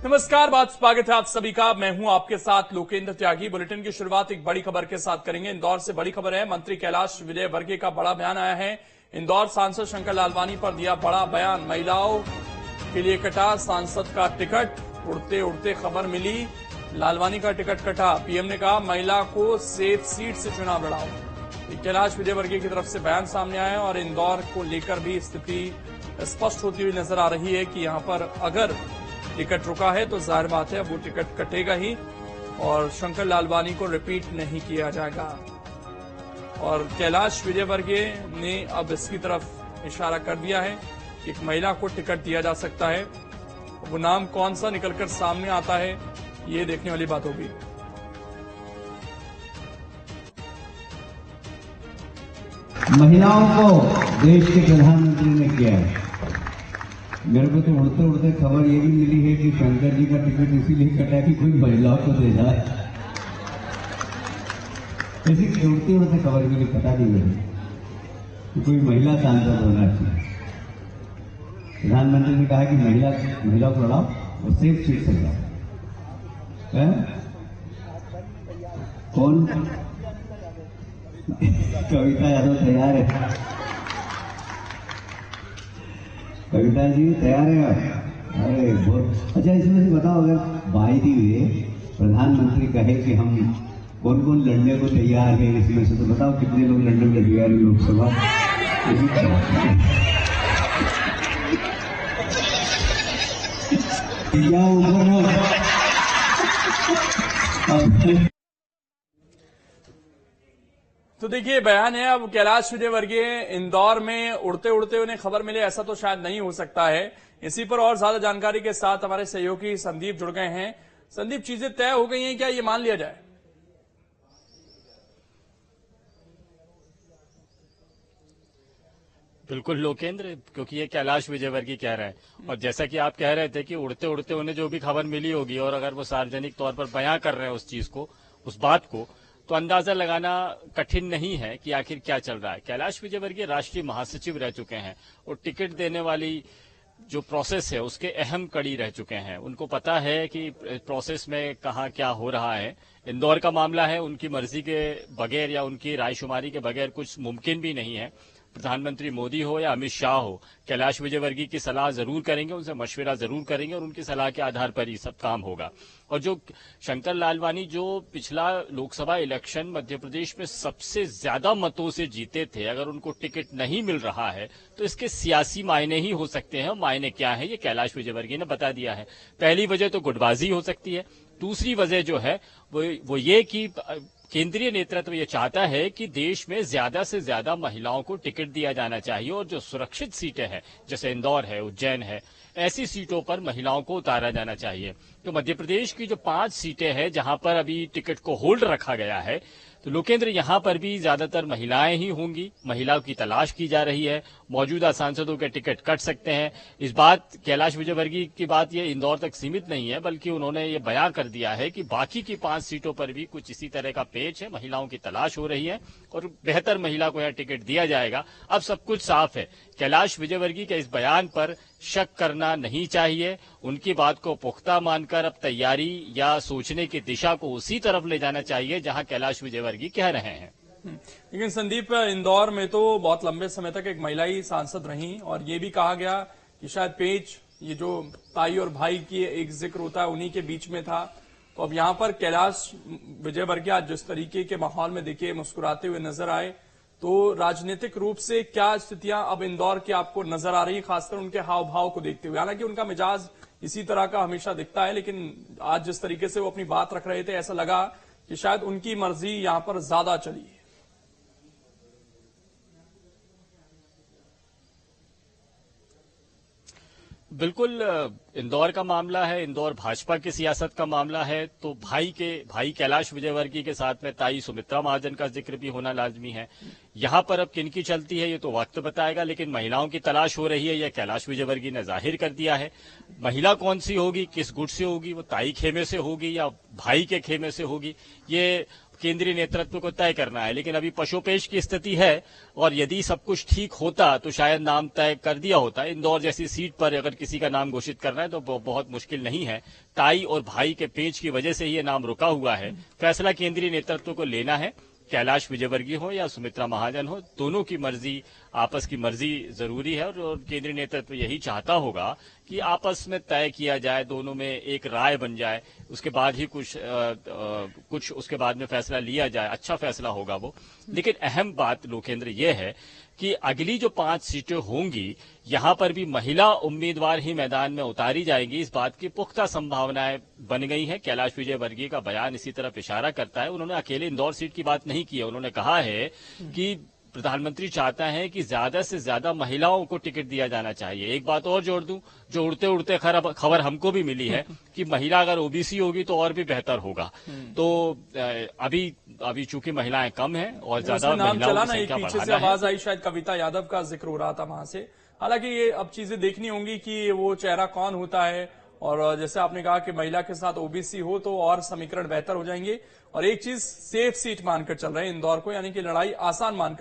नमस्कार, बहुत स्वागत है आप सभी का। मैं हूं आपके साथ लोकेंद्र त्यागी। बुलेटिन की शुरुआत एक बड़ी खबर के साथ करेंगे। इंदौर से बड़ी खबर है। मंत्री कैलाश विजयवर्गीय का बड़ा बयान आया है। इंदौर सांसद शंकर लालवानी पर दिया बड़ा बयान। महिलाओं के लिए कटा सांसद का टिकट। उड़ते उड़ते खबर मिली, लालवानी का टिकट कटा। पीएम ने कहा महिला को सेफ सीट से चुनाव लड़ाओ। कैलाश विजयवर्गीय की तरफ से बयान सामने आया और इंदौर को लेकर भी स्थिति स्पष्ट होती हुई नजर आ रही है कि यहां पर अगर टिकट रुका है तो जाहिर बात है वो टिकट कटेगा ही और शंकर लालवानी को रिपीट नहीं किया जाएगा। और कैलाश विजयवर्गीय ने अब इसकी तरफ इशारा कर दिया है कि एक महिला को टिकट दिया जा सकता है। वो नाम कौन सा निकलकर सामने आता है ये देखने वाली बात होगी। महिलाओं को देश के प्रधानमंत्री ने किया है। मेरे को तो उड़ते उड़ते खबर ये भी मिली है कि शंकर जी का टिकट इसीलिए कटा कि कोई महिलाओं को दे जाए। ऐसी उड़ते उड़ते खबर मिली, पता नहीं मिली कि कोई महिला सांसद होना चाहिए। प्रधानमंत्री ने कहा कि महिलाओं को लड़ाओ और सेफ सीट से जाओ। कौन? कविता यादव तैयार है। कविता जी तैयार है आप? अरे बहुत अच्छा। इसमें से बताओ, अगर बाई दी वे प्रधानमंत्री कहे कि हम कौन कौन लड़ने को तैयार है इसमें से, तो बताओ कितने लोग लड़ने को तैयार है लोकसभा? क्या उम्र है? तो देखिए बयान है अब कैलाश विजयवर्गीय। इंदौर में उड़ते उड़ते उन्हें खबर मिले ऐसा तो शायद नहीं हो सकता है। इसी पर और ज्यादा जानकारी के साथ हमारे सहयोगी संदीप जुड़ गए हैं। संदीप, चीजें तय हो गई हैं क्या, ये मान लिया जाए? बिल्कुल लोकेंद्र, क्योंकि ये कैलाश विजयवर्गीय कह रहे हैं और जैसा कि आप कह रहे थे कि उड़ते उड़ते उन्हें जो भी खबर मिली होगी और अगर वो सार्वजनिक तौर पर बयां कर रहे हैं उस चीज को, उस बात को, तो अंदाजा लगाना कठिन नहीं है कि आखिर क्या चल रहा है। कैलाश विजयवर्गीय राष्ट्रीय महासचिव रह चुके हैं और टिकट देने वाली जो प्रोसेस है उसके अहम कड़ी रह चुके हैं। उनको पता है कि प्रोसेस में कहाँ क्या हो रहा है। इंदौर का मामला है, उनकी मर्जी के बगैर या उनकी रायशुमारी के बगैर कुछ मुमकिन भी नहीं है। प्रधानमंत्री मोदी हो या अमित शाह हो, कैलाश विजयवर्गीय की सलाह जरूर करेंगे, उनसे मशविरा जरूर करेंगे और उनकी सलाह के आधार पर ही सब काम होगा। और जो शंकर लालवानी जो पिछला लोकसभा इलेक्शन मध्य प्रदेश में सबसे ज्यादा मतों से जीते थे, अगर उनको टिकट नहीं मिल रहा है तो इसके सियासी मायने ही हो सकते हैं। मायने क्या है ये कैलाश विजयवर्गीय ने बता दिया है। पहली वजह तो गुटबाजी हो सकती है। दूसरी वजह जो है वो ये कि केंद्रीय नेतृत्व ये चाहता है कि देश में ज्यादा से ज्यादा महिलाओं को टिकट दिया जाना चाहिए और जो सुरक्षित सीटें हैं जैसे इंदौर है, उज्जैन है, ऐसी सीटों पर महिलाओं को उतारा जाना चाहिए। तो मध्य प्रदेश की जो 5 सीटें हैं जहां पर अभी टिकट को होल्ड रखा गया है, तो लोकेंद्र यहां पर भी ज्यादातर महिलाएं ही होंगी। महिलाओं की तलाश की जा रही है। मौजूदा सांसदों के टिकट कट सकते हैं। इस बात कैलाश विजयवर्गीय की बात ये इंदौर तक सीमित नहीं है, बल्कि उन्होंने ये बयां कर दिया है कि बाकी की 5 सीटों पर भी कुछ इसी तरह का पेच है। महिलाओं की तलाश हो रही है और बेहतर महिला को यहां टिकट दिया जाएगा। अब सब कुछ साफ है। कैलाश विजयवर्गीय के इस बयान पर शक करना नहीं चाहिए। उनकी बात को पुख्ता मानकर अब तैयारी या सोचने की दिशा को उसी तरफ ले जाना चाहिए जहां कैलाश विजयवर्गीय कह रहे हैं। लेकिन संदीप, इंदौर में तो बहुत लंबे समय तक एक महिला ही सांसद रही और ये भी कहा गया कि शायद पेच ये जो ताई और भाई की एक जिक्र होता है उन्हीं के बीच में था। तो अब यहां पर कैलाश विजयवर्गीय आज जिस तरीके के माहौल में देखिए मुस्कुराते हुए नजर आए, तो राजनीतिक रूप से क्या स्थितियां अब इंदौर की आपको नजर आ रही है, खासकर उनके हाव भाव को देखते हुए? हालांकि उनका मिजाज इसी तरह का हमेशा दिखता है, लेकिन आज जिस तरीके से वो अपनी बात रख रहे थे ऐसा लगा कि शायद उनकी मर्जी यहां पर ज्यादा चली है। बिल्कुल, इंदौर का मामला है, इंदौर भाजपा की सियासत का मामला है, तो भाई कैलाश विजयवर्गीय के साथ में ताई सुमित्रा महाजन का जिक्र भी होना लाजमी है। यहां पर अब किनकी चलती है ये तो वक्त बताएगा, लेकिन महिलाओं की तलाश हो रही है यह कैलाश विजयवर्गीय ने जाहिर कर दिया है। महिला कौन सी होगी, किस गुट से होगी, वो ताई खेमे से होगी या भाई के खेमे से होगी, ये केंद्रीय नेतृत्व को तय करना है। लेकिन अभी पशोपेश की स्थिति है और यदि सब कुछ ठीक होता तो शायद नाम तय कर दिया होता। इंदौर जैसी सीट पर अगर किसी का नाम घोषित करना है तो बहुत मुश्किल नहीं है। ताई और भाई के पेच की वजह से ही ये नाम रुका हुआ है। फैसला केंद्रीय नेतृत्व को लेना है। कैलाश विजयवर्गीय हो या सुमित्रा महाजन हो, दोनों की मर्जी, आपस की मर्जी जरूरी है और केंद्रीय नेतृत्व यही चाहता होगा कि आपस में तय किया जाए, दोनों में एक राय बन जाए, उसके बाद ही कुछ उसके बाद में फैसला लिया जाए, अच्छा फैसला होगा वो। लेकिन अहम बात लोकेंद्र ये है कि अगली जो 5 सीटें होंगी यहां पर भी महिला उम्मीदवार ही मैदान में उतारी जाएंगी, इस बात की पुख्ता संभावनाएं बन गई हैं। कैलाश विजयवर्गीय का बयान इसी तरफ इशारा करता है। उन्होंने अकेले इंदौर सीट की बात नहीं की है। उन्होंने कहा है कि प्रधानमंत्री चाहता है कि ज्यादा से ज्यादा महिलाओं को टिकट दिया जाना चाहिए। एक बात और जोड़ दूं, जो उड़ते उड़ते खबर हमको भी मिली है कि महिला अगर ओबीसी होगी तो और भी बेहतर होगा। तो अभी चूंकि महिलाएं कम हैं और ज्यादा महिलाओं की संख्या पीछे से आवाज आई, शायद कविता यादव का जिक्र हो रहा था वहां से। हालांकि ये अब चीजें देखनी होंगी कि वो चेहरा कौन होता है, और जैसे आपने कहा कि महिला के साथ ओबीसी हो तो और समीकरण बेहतर हो जाएंगे। और एक चीज सेफ सीट मानकर चल रहे हैं इंदौर को, यानी कि लड़ाई आसान मानकर